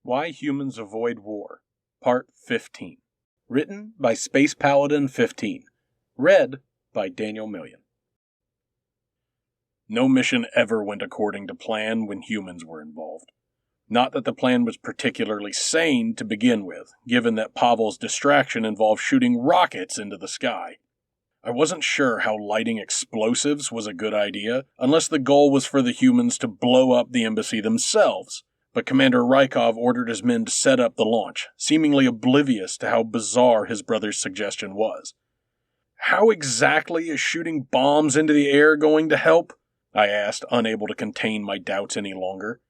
Why Humans Avoid War, Part 15. Written by Space Paladin 15. Read by Daniel Million. No mission ever went according to plan when humans were involved. Not that the plan was particularly sane to begin with, given that Pavel's distraction involved shooting rockets into the sky. I wasn't sure how lighting explosives was a good idea, unless the goal was for the humans to blow up the embassy themselves. But Commander Rykov ordered his men to set up the launch, seemingly oblivious to how bizarre his brother's suggestion was. How exactly is shooting bombs into the air going to help? I asked, unable to contain my doubts any longer.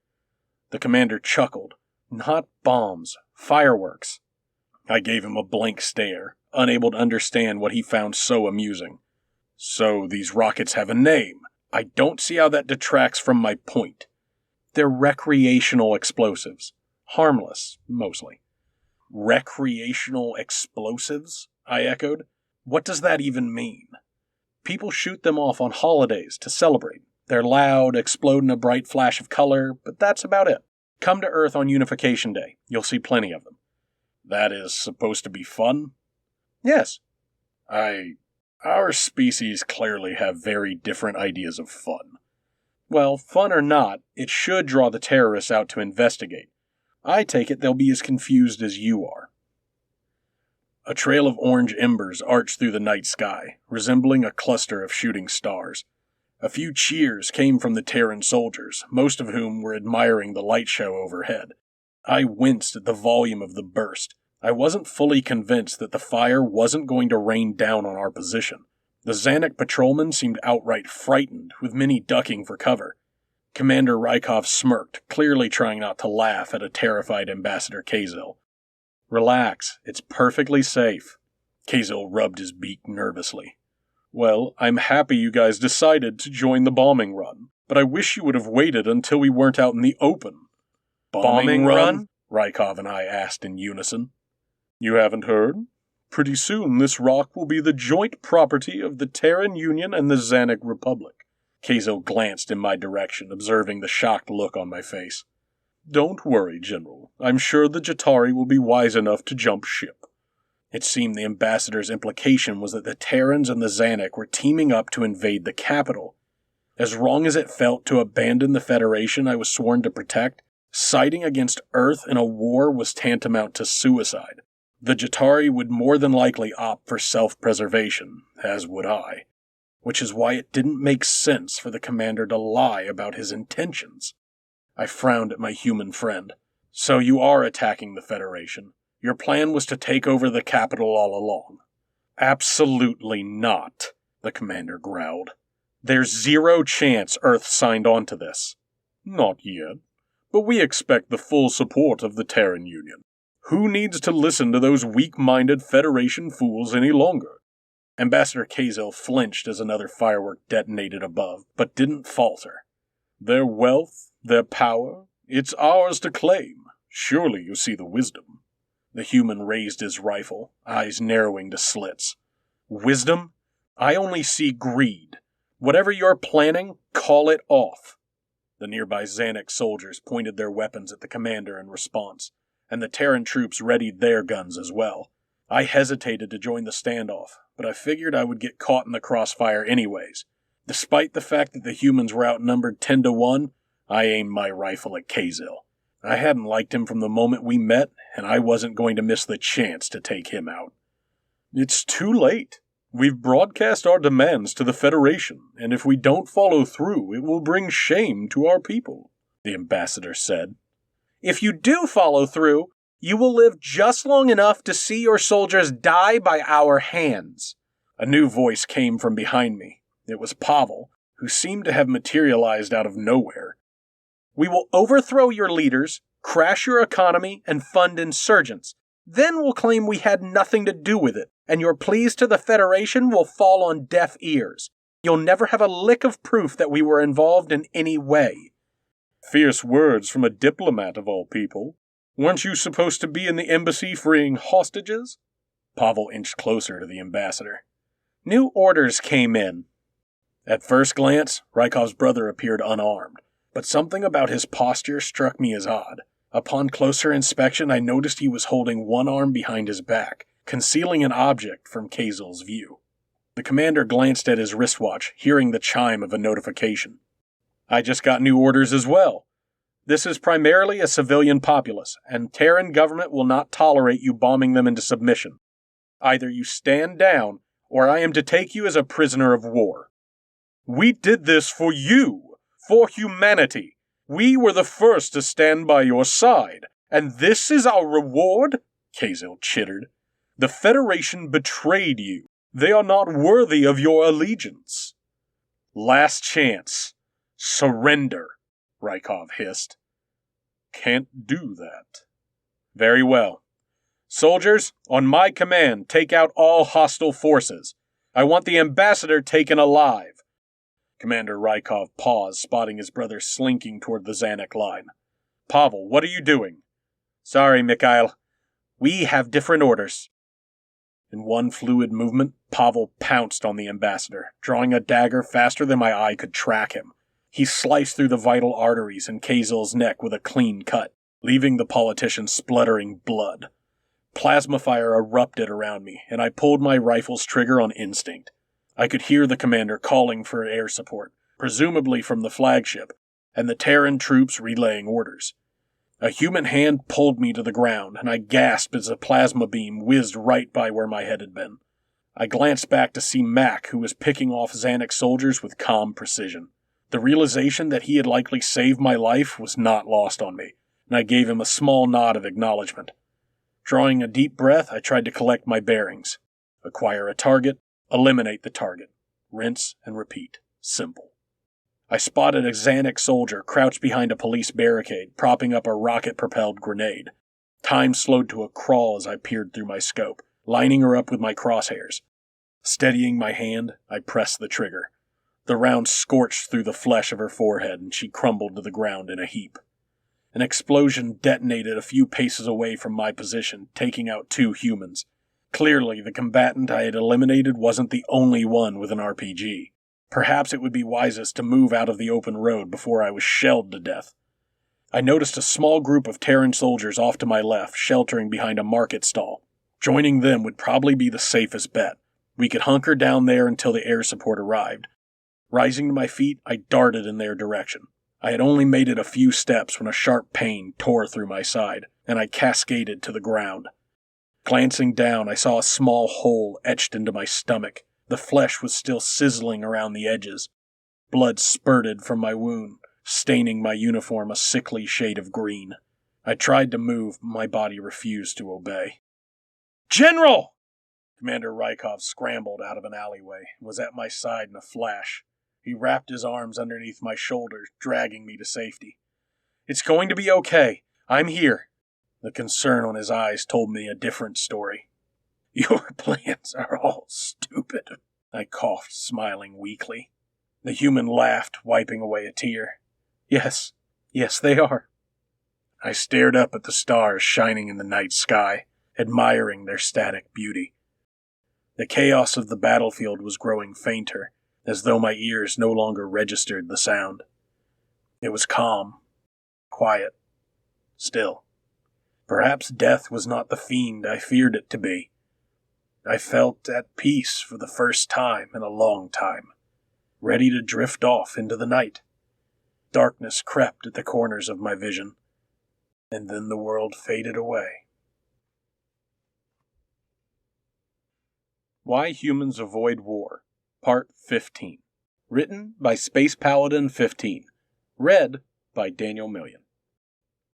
The commander chuckled. Not bombs, fireworks. I gave him a blank stare, unable to understand what he found so amusing. So these rockets have a name. I don't see how that detracts from my point. They're recreational explosives. Harmless, mostly. Recreational explosives? I echoed. What does that even mean? People shoot them off on holidays to celebrate. They're loud, explode in a bright flash of color, but that's about it. Come to Earth on Unification Day. You'll see plenty of them. That is supposed to be fun? Yes. Our species clearly have very different ideas of fun. Well, fun or not, it should draw the terrorists out to investigate. I take it they'll be as confused as you are. A trail of orange embers arched through the night sky, resembling a cluster of shooting stars. A few cheers came from the Terran soldiers, most of whom were admiring the light show overhead. I winced at the volume of the burst. I wasn't fully convinced that the fire wasn't going to rain down on our position. The Zanuck patrolmen seemed outright frightened, with many ducking for cover. Commander Rykov smirked, clearly trying not to laugh at a terrified Ambassador Kazil. Relax, it's perfectly safe. Kazil rubbed his beak nervously. Well, I'm happy you guys decided to join the bombing run, but I wish you would have waited until we weren't out in the open. Bombing run? Rykov and I asked in unison. You haven't heard? Pretty soon this rock will be the joint property of the Terran Union and the Zanuck Republic. Kazil glanced in my direction, observing the shocked look on my face. Don't worry, General. I'm sure the Jatari will be wise enough to jump ship. It seemed the ambassador's implication was that the Terrans and the Zanuck were teaming up to invade the capital. As wrong as it felt to abandon the Federation I was sworn to protect, siding against Earth in a war was tantamount to suicide. The Jatari would more than likely opt for self-preservation, as would I, which is why it didn't make sense for the commander to lie about his intentions. I frowned at my human friend. So you are attacking the Federation. Your plan was to take over the capital all along. Absolutely not, the commander growled. There's zero chance Earth signed on to this. Not yet, but we expect the full support of the Terran Union. Who needs to listen to those weak-minded Federation fools any longer? Ambassador Kazil flinched as another firework detonated above, but didn't falter. Their wealth, their power, it's ours to claim. Surely you see the wisdom. The human raised his rifle, eyes narrowing to slits. Wisdom? I only see greed. Whatever you're planning, call it off. The nearby Zanuck soldiers pointed their weapons at the commander in response, and the Terran troops readied their guns as well. I hesitated to join the standoff, but I figured I would get caught in the crossfire anyways. Despite the fact that the humans were outnumbered 10-1, I aimed my rifle at Kazil. I hadn't liked him from the moment we met, and I wasn't going to miss the chance to take him out. It's too late. We've broadcast our demands to the Federation, and if we don't follow through, it will bring shame to our people, the ambassador said. If you do follow through, you will live just long enough to see your soldiers die by our hands. A new voice came from behind me. It was Pavel, who seemed to have materialized out of nowhere. We will overthrow your leaders, crash your economy, and fund insurgents. Then we'll claim we had nothing to do with it, and your pleas to the Federation will fall on deaf ears. You'll never have a lick of proof that we were involved in any way. Fierce words from a diplomat of all people. Weren't you supposed to be in the embassy freeing hostages? Pavel inched closer to the ambassador. New orders came in. At first glance, Rykov's brother appeared unarmed, but something about his posture struck me as odd. Upon closer inspection, I noticed he was holding one arm behind his back, concealing an object from Kazel's view. The commander glanced at his wristwatch, hearing the chime of a notification. I just got new orders as well. This is primarily a civilian populace, and Terran government will not tolerate you bombing them into submission. Either you stand down, or I am to take you as a prisoner of war. We did this for you, for humanity. We were the first to stand by your side, and this is our reward? Kazel chittered. The Federation betrayed you. They are not worthy of your allegiance. Last chance. Surrender, Rykov hissed. Can't do that. Very well. Soldiers, on my command, take out all hostile forces. I want the ambassador taken alive. Commander Rykov paused, spotting his brother slinking toward the Zanuck line. Pavel, what are you doing? Sorry, Mikhail. We have different orders. In one fluid movement, Pavel pounced on the ambassador, drawing a dagger faster than my eye could track him. He sliced through the vital arteries in Kazel's neck with a clean cut, leaving the politician spluttering blood. Plasma fire erupted around me, and I pulled my rifle's trigger on instinct. I could hear the commander calling for air support, presumably from the flagship, and the Terran troops relaying orders. A human hand pulled me to the ground, and I gasped as a plasma beam whizzed right by where my head had been. I glanced back to see Mac, who was picking off Zanuck soldiers with calm precision. The realization that he had likely saved my life was not lost on me, and I gave him a small nod of acknowledgement. Drawing a deep breath, I tried to collect my bearings. Acquire a target, eliminate the target. Rinse and repeat. Simple. I spotted a Zanuck soldier crouched behind a police barricade, propping up a rocket-propelled grenade. Time slowed to a crawl as I peered through my scope, lining her up with my crosshairs. Steadying my hand, I pressed the trigger. The round scorched through the flesh of her forehead, and she crumbled to the ground in a heap. An explosion detonated a few paces away from my position, taking out 2 humans. Clearly, the combatant I had eliminated wasn't the only one with an RPG. Perhaps it would be wisest to move out of the open road before I was shelled to death. I noticed a small group of Terran soldiers off to my left, sheltering behind a market stall. Joining them would probably be the safest bet. We could hunker down there until the air support arrived. Rising to my feet, I darted in their direction. I had only made it a few steps when a sharp pain tore through my side, and I cascaded to the ground. Glancing down, I saw a small hole etched into my stomach. The flesh was still sizzling around the edges. Blood spurted from my wound, staining my uniform a sickly shade of green. I tried to move, but my body refused to obey. General! Commander Rykov scrambled out of an alleyway and was at my side in a flash. He wrapped his arms underneath my shoulders, dragging me to safety. It's going to be okay. I'm here. The concern on his eyes told me a different story. Your plans are all stupid, I coughed, smiling weakly. The human laughed, wiping away a tear. Yes, they are. I stared up at the stars shining in the night sky, admiring their static beauty. The chaos of the battlefield was growing fainter, as though my ears no longer registered the sound. It was calm, quiet, still. Perhaps death was not the fiend I feared it to be. I felt at peace for the first time in a long time, ready to drift off into the night. Darkness crept at the corners of my vision, and then the world faded away. Why Humans Avoid War, Part 15. Written by Space Paladin 15. Read by Daniel Million.